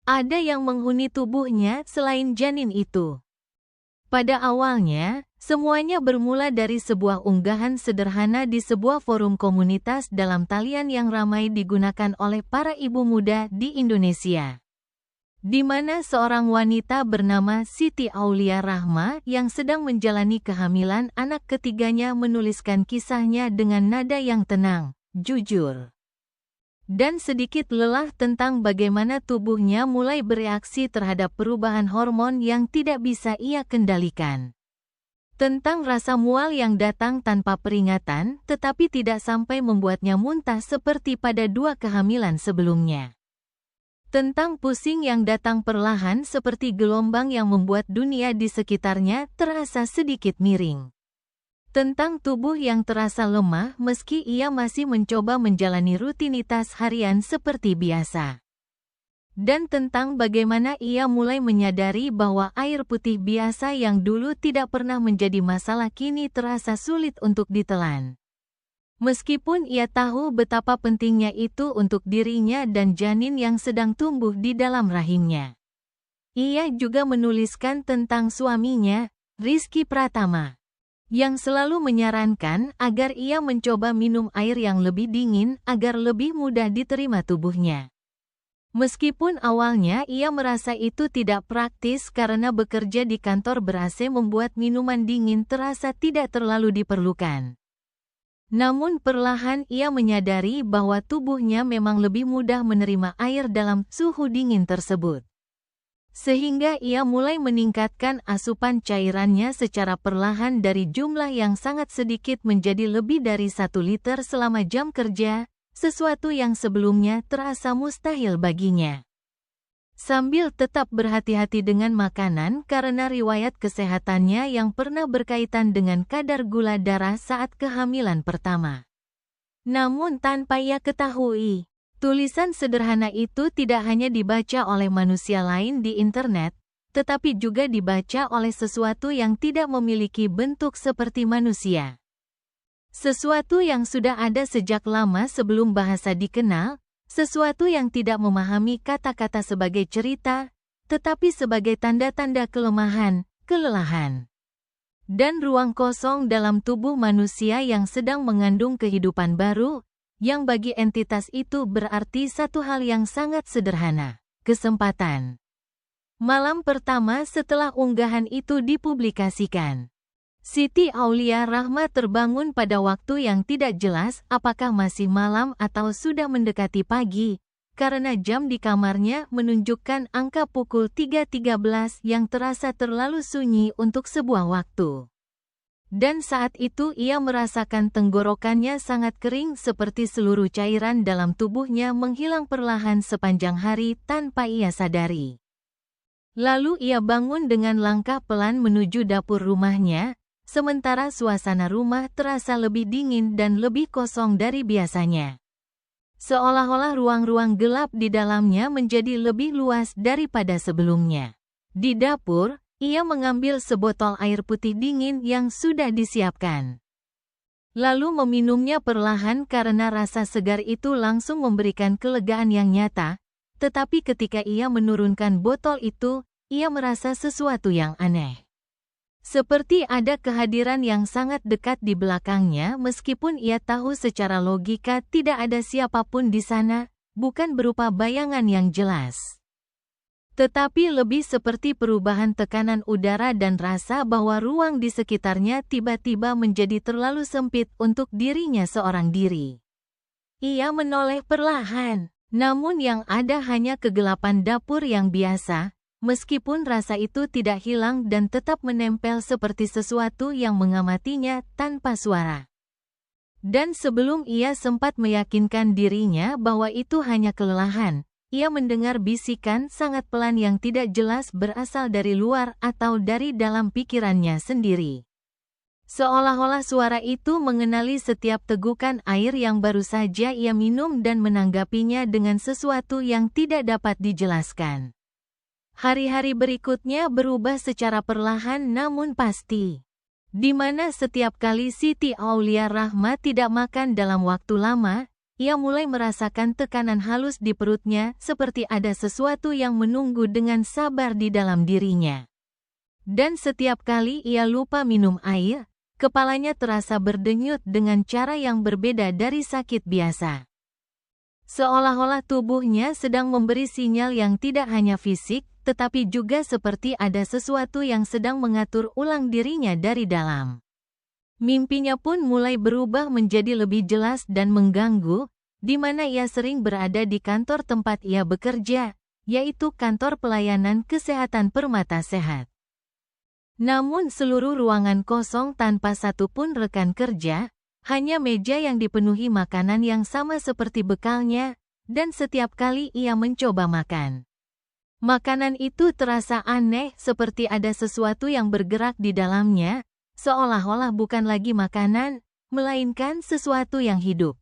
ada yang menghuni tubuhnya selain janin itu. Pada awalnya, semuanya bermula dari sebuah unggahan sederhana di sebuah forum komunitas dalam talian yang ramai digunakan oleh para ibu muda di Indonesia, di mana seorang wanita bernama Siti Aulia Rahma yang sedang menjalani kehamilan anak ketiganya menuliskan kisahnya dengan nada yang tenang, jujur, dan sedikit lelah tentang bagaimana tubuhnya mulai bereaksi terhadap perubahan hormon yang tidak bisa ia kendalikan. Tentang rasa mual yang datang tanpa peringatan, tetapi tidak sampai membuatnya muntah seperti pada 2 kehamilan sebelumnya. Tentang pusing yang datang perlahan seperti gelombang yang membuat dunia di sekitarnya terasa sedikit miring. Tentang tubuh yang terasa lemah meski ia masih mencoba menjalani rutinitas harian seperti biasa. Dan tentang bagaimana ia mulai menyadari bahwa air putih biasa yang dulu tidak pernah menjadi masalah kini terasa sulit untuk ditelan. Meskipun ia tahu betapa pentingnya itu untuk dirinya dan janin yang sedang tumbuh di dalam rahimnya. Ia juga menuliskan tentang suaminya, Rizky Pratama, yang selalu menyarankan agar ia mencoba minum air yang lebih dingin agar lebih mudah diterima tubuhnya. Meskipun awalnya ia merasa itu tidak praktis karena bekerja di kantor ber-AC membuat minuman dingin terasa tidak terlalu diperlukan. Namun perlahan ia menyadari bahwa tubuhnya memang lebih mudah menerima air dalam suhu dingin tersebut. Sehingga ia mulai meningkatkan asupan cairannya secara perlahan dari jumlah yang sangat sedikit menjadi lebih dari 1 liter selama jam kerja, sesuatu yang sebelumnya terasa mustahil baginya. Sambil tetap berhati-hati dengan makanan karena riwayat kesehatannya yang pernah berkaitan dengan kadar gula darah saat kehamilan pertama. Namun tanpa ia ketahui, tulisan sederhana itu tidak hanya dibaca oleh manusia lain di internet, tetapi juga dibaca oleh sesuatu yang tidak memiliki bentuk seperti manusia. Sesuatu yang sudah ada sejak lama sebelum bahasa dikenal, sesuatu yang tidak memahami kata-kata sebagai cerita, tetapi sebagai tanda-tanda kelemahan, kelelahan, dan ruang kosong dalam tubuh manusia yang sedang mengandung kehidupan baru, yang bagi entitas itu berarti satu hal yang sangat sederhana, kesempatan. Malam pertama setelah unggahan itu dipublikasikan, Siti Aulia Rahma terbangun pada waktu yang tidak jelas apakah masih malam atau sudah mendekati pagi, karena jam di kamarnya menunjukkan angka pukul 3.13 yang terasa terlalu sunyi untuk sebuah waktu. Dan saat itu ia merasakan tenggorokannya sangat kering seperti seluruh cairan dalam tubuhnya menghilang perlahan sepanjang hari tanpa ia sadari. Lalu ia bangun dengan langkah pelan menuju dapur rumahnya, sementara suasana rumah terasa lebih dingin dan lebih kosong dari biasanya. Seolah-olah ruang-ruang gelap di dalamnya menjadi lebih luas daripada sebelumnya. Di dapur, ia mengambil sebotol air putih dingin yang sudah disiapkan. Lalu meminumnya perlahan karena rasa segar itu langsung memberikan kelegaan yang nyata, tetapi ketika ia menurunkan botol itu, ia merasa sesuatu yang aneh. Seperti ada kehadiran yang sangat dekat di belakangnya meskipun ia tahu secara logika tidak ada siapapun di sana, bukan berupa bayangan yang jelas, tetapi lebih seperti perubahan tekanan udara dan rasa bahwa ruang di sekitarnya tiba-tiba menjadi terlalu sempit untuk dirinya seorang diri. Ia menoleh perlahan, namun yang ada hanya kegelapan dapur yang biasa, meskipun rasa itu tidak hilang dan tetap menempel seperti sesuatu yang mengamatinya tanpa suara. Dan sebelum ia sempat meyakinkan dirinya bahwa itu hanya kelelahan, ia mendengar bisikan sangat pelan yang tidak jelas berasal dari luar atau dari dalam pikirannya sendiri. Seolah-olah suara itu mengenali setiap tegukan air yang baru saja ia minum dan menanggapinya dengan sesuatu yang tidak dapat dijelaskan. Hari-hari berikutnya berubah secara perlahan namun pasti, di mana setiap kali Siti Aulia Rahma tidak makan dalam waktu lama, ia mulai merasakan tekanan halus di perutnya seperti ada sesuatu yang menunggu dengan sabar di dalam dirinya. Dan setiap kali ia lupa minum air, kepalanya terasa berdenyut dengan cara yang berbeda dari sakit biasa. Seolah-olah tubuhnya sedang memberi sinyal yang tidak hanya fisik, tetapi juga seperti ada sesuatu yang sedang mengatur ulang dirinya dari dalam. Mimpinya pun mulai berubah menjadi lebih jelas dan mengganggu, di mana ia sering berada di kantor tempat ia bekerja, yaitu kantor pelayanan kesehatan Permata Sehat. Namun seluruh ruangan kosong tanpa satupun rekan kerja, hanya meja yang dipenuhi makanan yang sama seperti bekalnya, dan setiap kali ia mencoba makan, makanan itu terasa aneh seperti ada sesuatu yang bergerak di dalamnya, seolah-olah bukan lagi makanan, melainkan sesuatu yang hidup.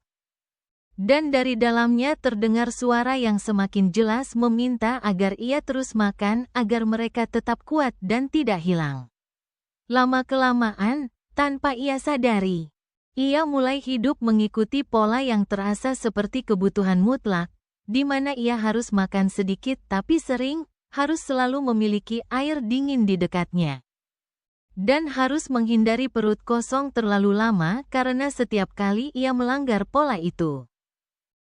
Dan dari dalamnya terdengar suara yang semakin jelas meminta agar ia terus makan agar mereka tetap kuat dan tidak hilang. Lama-kelamaan, tanpa ia sadari, ia mulai hidup mengikuti pola yang terasa seperti kebutuhan mutlak, di mana ia harus makan sedikit tapi sering, harus selalu memiliki air dingin di dekatnya. Dan harus menghindari perut kosong terlalu lama karena setiap kali ia melanggar pola itu,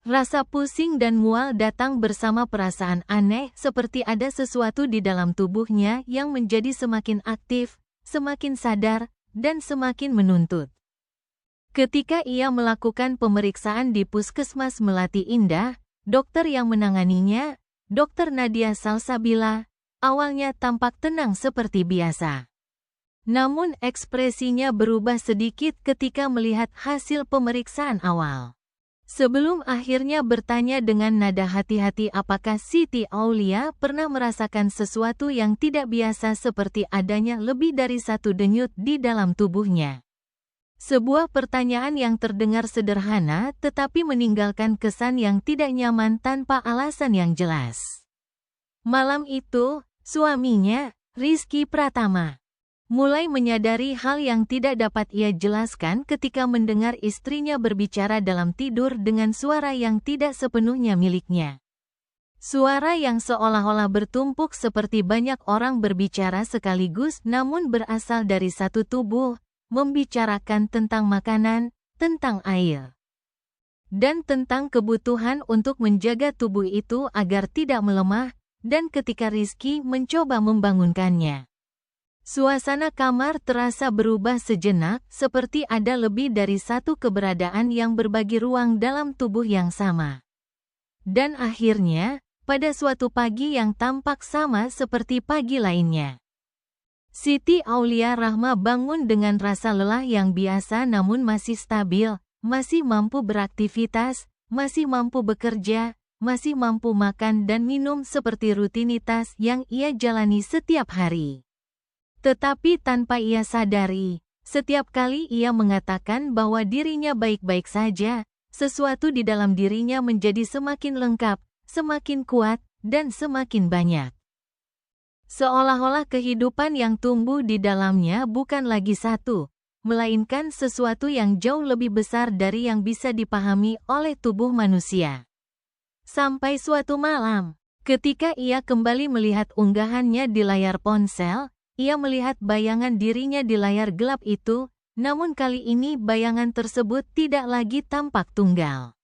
rasa pusing dan mual datang bersama perasaan aneh seperti ada sesuatu di dalam tubuhnya yang menjadi semakin aktif, semakin sadar, dan semakin menuntut. Ketika ia melakukan pemeriksaan di Puskesmas Melati Indah, dokter yang menanganinya, Dr. Nadia Salsabila, awalnya tampak tenang seperti biasa. Namun ekspresinya berubah sedikit ketika melihat hasil pemeriksaan awal. Sebelum akhirnya bertanya dengan nada hati-hati apakah Siti Aulia pernah merasakan sesuatu yang tidak biasa seperti adanya lebih dari satu denyut di dalam tubuhnya. Sebuah pertanyaan yang terdengar sederhana tetapi meninggalkan kesan yang tidak nyaman tanpa alasan yang jelas. Malam itu, suaminya, Rizky Pratama, mulai menyadari hal yang tidak dapat ia jelaskan ketika mendengar istrinya berbicara dalam tidur dengan suara yang tidak sepenuhnya miliknya. Suara yang seolah-olah bertumpuk seperti banyak orang berbicara sekaligus namun berasal dari satu tubuh, membicarakan tentang makanan, tentang air, dan tentang kebutuhan untuk menjaga tubuh itu agar tidak melemah, dan ketika Rizky mencoba membangunkannya, suasana kamar terasa berubah sejenak, seperti ada lebih dari satu keberadaan yang berbagi ruang dalam tubuh yang sama. Dan akhirnya, pada suatu pagi yang tampak sama seperti pagi lainnya, Siti Aulia Rahma bangun dengan rasa lelah yang biasa namun masih stabil, masih mampu beraktivitas, masih mampu bekerja, masih mampu makan dan minum seperti rutinitas yang ia jalani setiap hari. Tetapi tanpa ia sadari, setiap kali ia mengatakan bahwa dirinya baik-baik saja, sesuatu di dalam dirinya menjadi semakin lengkap, semakin kuat, dan semakin banyak. Seolah-olah kehidupan yang tumbuh di dalamnya bukan lagi satu, melainkan sesuatu yang jauh lebih besar dari yang bisa dipahami oleh tubuh manusia. Sampai suatu malam, ketika ia kembali melihat unggahannya di layar ponsel, ia melihat bayangan dirinya di layar gelap itu, namun kali ini bayangan tersebut tidak lagi tampak tunggal,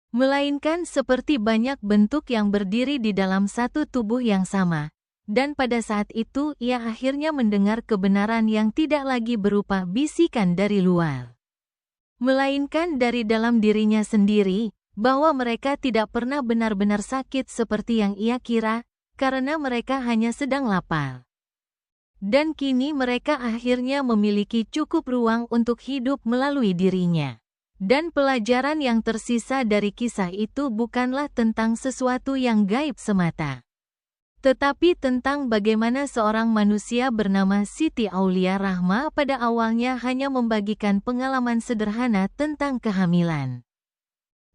melainkan seperti banyak bentuk yang berdiri di dalam satu tubuh yang sama. Dan pada saat itu ia akhirnya mendengar kebenaran yang tidak lagi berupa bisikan dari luar, melainkan dari dalam dirinya sendiri, bahwa mereka tidak pernah benar-benar sakit seperti yang ia kira, karena mereka hanya sedang lapar. Dan kini mereka akhirnya memiliki cukup ruang untuk hidup melalui dirinya. Dan pelajaran yang tersisa dari kisah itu bukanlah tentang sesuatu yang gaib semata, tetapi tentang bagaimana seorang manusia bernama Siti Aulia Rahma pada awalnya hanya membagikan pengalaman sederhana tentang kehamilan,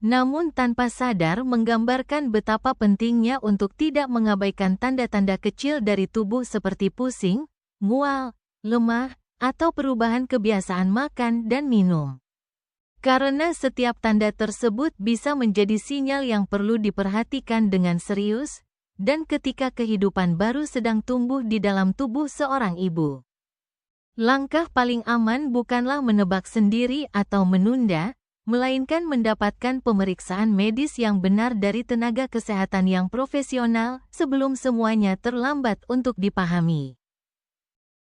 namun tanpa sadar menggambarkan betapa pentingnya untuk tidak mengabaikan tanda-tanda kecil dari tubuh seperti pusing, mual, lemah, atau perubahan kebiasaan makan dan minum. Karena setiap tanda tersebut bisa menjadi sinyal yang perlu diperhatikan dengan serius, dan ketika kehidupan baru sedang tumbuh di dalam tubuh seorang ibu. Langkah paling aman bukanlah menebak sendiri atau menunda, melainkan mendapatkan pemeriksaan medis yang benar dari tenaga kesehatan yang profesional sebelum semuanya terlambat untuk dipahami.